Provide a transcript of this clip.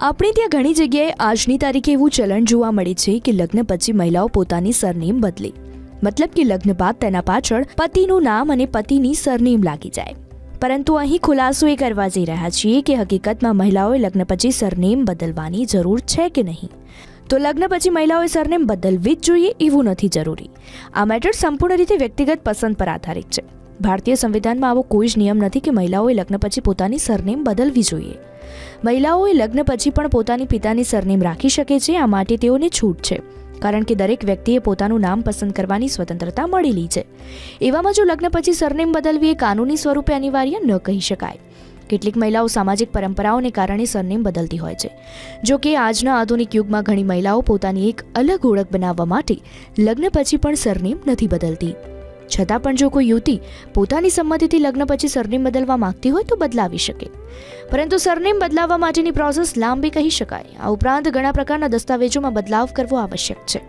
આપણે ત્યાં ઘણી જગ્યાએ આજની તારીખે એવું ચલણ જોવા મળે છે કે લગ્ન પછી મહિલાઓ પોતાની સરનેમ બદલે, મતલબ કે લગ્ન બાદ તેના પાછળ પતિનું નામ અને પતિની સરનેમ લાગી જાય. પરંતુ અહીં ખુલાસો એ કરવા જઈ રહ્યા છીએ કે હકીકતમાં મહિલાઓએ લગ્ન પછી સરનેમ બદલવાની જરૂર છે કે નહીં. તો લગ્ન પછી મહિલાઓએ સરનેમ બદલવી જ જોઈએ એવું નથી જરૂરી. આ મેટર સંપૂર્ણ રીતે વ્યક્તિગત પસંદ પર આધારિત છે. ભારતીય સંવિધાનમાં આવો કોઈ જ નિયમ નથી કે મહિલાઓએ લગ્ન પછી પોતાની સરનેમ બદલવી જોઈએ. મહિલાઓએ લગ્ન પછી પણ પોતાની પિતાની સરનેમ રાખી શકે છે. આ માટે તેઓને છૂટ છે, કારણ કે દરેક વ્યક્તિએ પોતાનું નામ પસંદ કરવાની સ્વતંત્રતા મળેલી છે. એવામાં જો લગ્ન પછી સરનેમ બદલવી એ કાનૂની સ્વરૂપે અનિવાર્ય ન કહી શકાય. કેટલીક મહિલાઓ સામાજિક પરંપરાઓને કારણે સરનેમ બદલતી હોય છે. જો કે આજના આધુનિક યુગમાં ઘણી મહિલાઓ પોતાની એક અલગ ઓળખ બનાવવા માટે લગ્ન પછી પણ સરનેમ નથી બદલતી. છતાં પણ જો કોઈ યુવતી પોતાની સંમતિથી લગ્ન પછી સરનેમ બદલવા માંગતી હોય તો બદલાવી શકે. પરંતુ સરનેમ બદલાવવા માટેની પ્રોસેસ લાંબી કહી શકાય. આ ઉપરાંત ઘણા પ્રકારના દસ્તાવેજોમાં બદલાવ કરવો આવશ્યક છે.